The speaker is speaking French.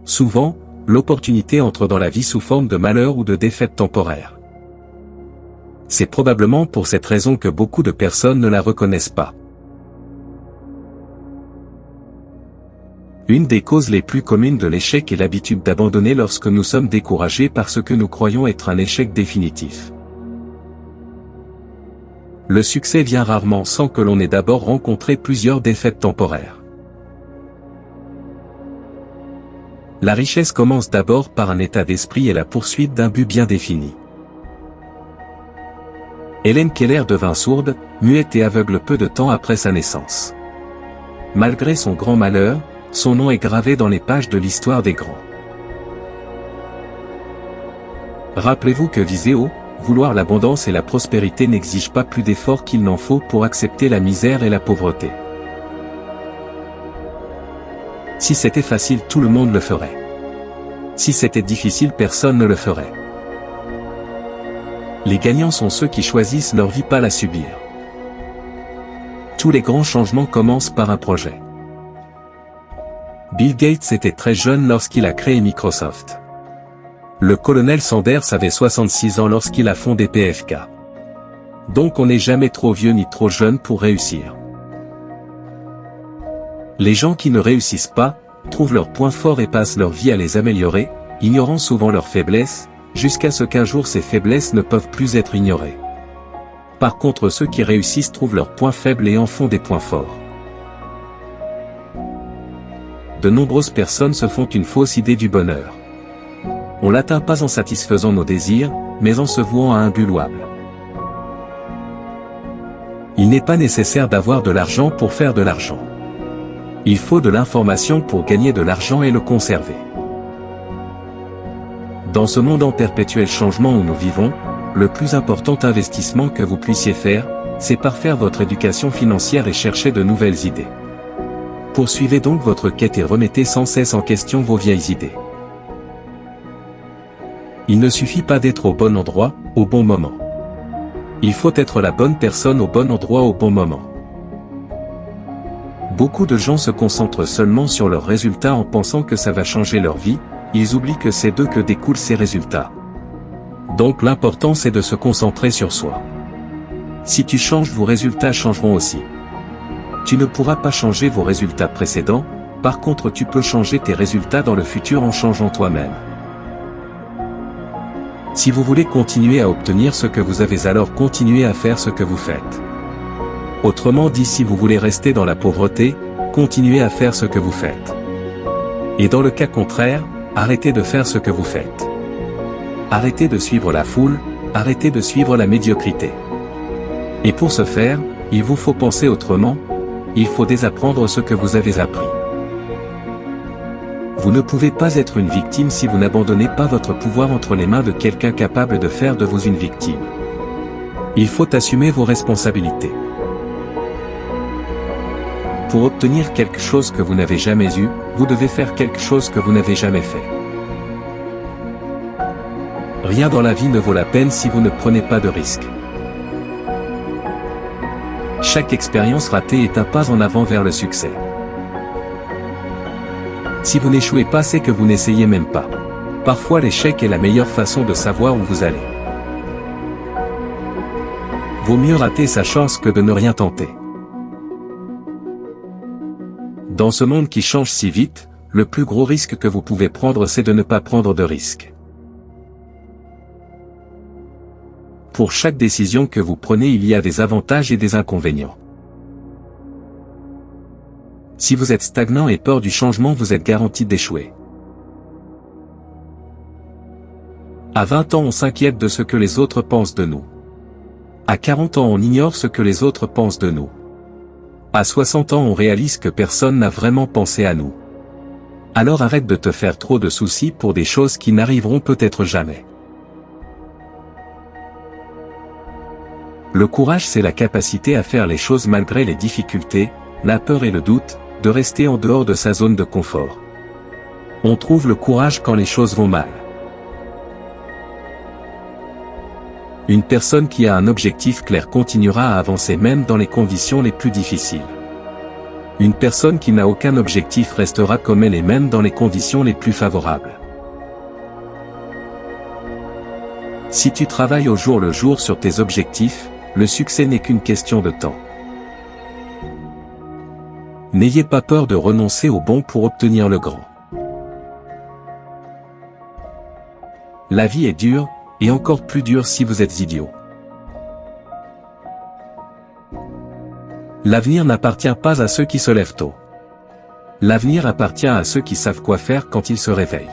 Souvent, l'opportunité entre dans la vie sous forme de malheur ou de défaite temporaire. C'est probablement pour cette raison que beaucoup de personnes ne la reconnaissent pas. Une des causes les plus communes de l'échec est l'habitude d'abandonner lorsque nous sommes découragés par ce que nous croyons être un échec définitif. Le succès vient rarement sans que l'on ait d'abord rencontré plusieurs défaites temporaires. La richesse commence d'abord par un état d'esprit et la poursuite d'un but bien défini. Helen Keller devint sourde, muette et aveugle peu de temps après sa naissance. Malgré son grand malheur, son nom est gravé dans les pages de l'histoire des grands. Rappelez-vous que viser haut, vouloir l'abondance et la prospérité n'exigent pas plus d'efforts qu'il n'en faut pour accepter la misère et la pauvreté. Si c'était facile, tout le monde le ferait. Si c'était difficile, personne ne le ferait. Les gagnants sont ceux qui choisissent leur vie, pas la subir. Tous les grands changements commencent par un projet. Bill Gates était très jeune lorsqu'il a créé Microsoft. Le colonel Sanders avait 66 ans lorsqu'il a fondé PFK. Donc on n'est jamais trop vieux ni trop jeune pour réussir. Les gens qui ne réussissent pas, trouvent leurs points forts et passent leur vie à les améliorer, ignorant souvent leurs faiblesses, jusqu'à ce qu'un jour ces faiblesses ne peuvent plus être ignorées. Par contre, ceux qui réussissent trouvent leurs points faibles et en font des points forts. De nombreuses personnes se font une fausse idée du bonheur. On l'atteint pas en satisfaisant nos désirs, mais en se vouant à un but louable. Il n'est pas nécessaire d'avoir de l'argent pour faire de l'argent. Il faut de l'information pour gagner de l'argent et le conserver. Dans ce monde en perpétuel changement où nous vivons, le plus important investissement que vous puissiez faire, c'est parfaire votre éducation financière et chercher de nouvelles idées. Poursuivez donc votre quête et remettez sans cesse en question vos vieilles idées. Il ne suffit pas d'être au bon endroit, au bon moment. Il faut être la bonne personne au bon endroit au bon moment. Beaucoup de gens se concentrent seulement sur leurs résultats en pensant que ça va changer leur vie, ils oublient que c'est d'eux que découlent ces résultats. Donc l'important c'est de se concentrer sur soi. Si tu changes, vos résultats changeront aussi. Tu ne pourras pas changer vos résultats précédents, par contre tu peux changer tes résultats dans le futur en changeant toi-même. Si vous voulez continuer à obtenir ce que vous avez, alors continuez à faire ce que vous faites. Autrement dit, si vous voulez rester dans la pauvreté, continuez à faire ce que vous faites. Et dans le cas contraire, arrêtez de faire ce que vous faites. Arrêtez de suivre la foule, arrêtez de suivre la médiocrité. Et pour ce faire, il vous faut penser autrement, il faut désapprendre ce que vous avez appris. Vous ne pouvez pas être une victime si vous n'abandonnez pas votre pouvoir entre les mains de quelqu'un capable de faire de vous une victime. Il faut assumer vos responsabilités. Pour obtenir quelque chose que vous n'avez jamais eu, vous devez faire quelque chose que vous n'avez jamais fait. Rien dans la vie ne vaut la peine si vous ne prenez pas de risques. Chaque expérience ratée est un pas en avant vers le succès. Si vous n'échouez pas, c'est que vous n'essayez même pas. Parfois l'échec est la meilleure façon de savoir où vous allez. Vaut mieux rater sa chance que de ne rien tenter. Dans ce monde qui change si vite, le plus gros risque que vous pouvez prendre, c'est de ne pas prendre de risque. Pour chaque décision que vous prenez, il y a des avantages et des inconvénients. Si vous êtes stagnant et peur du changement, vous êtes garanti d'échouer. À 20 ans, on s'inquiète de ce que les autres pensent de nous. À 40 ans, on ignore ce que les autres pensent de nous. À 60 ans, on réalise que personne n'a vraiment pensé à nous. Alors arrête de te faire trop de soucis pour des choses qui n'arriveront peut-être jamais. Le courage, c'est la capacité à faire les choses malgré les difficultés, la peur et le doute, de rester en dehors de sa zone de confort. On trouve le courage quand les choses vont mal. Une personne qui a un objectif clair continuera à avancer même dans les conditions les plus difficiles. Une personne qui n'a aucun objectif restera comme elle est même dans les conditions les plus favorables. Si tu travailles au jour le jour sur tes objectifs, le succès n'est qu'une question de temps. N'ayez pas peur de renoncer au bon pour obtenir le grand. La vie est dure, et encore plus dure si vous êtes idiot. L'avenir n'appartient pas à ceux qui se lèvent tôt. L'avenir appartient à ceux qui savent quoi faire quand ils se réveillent.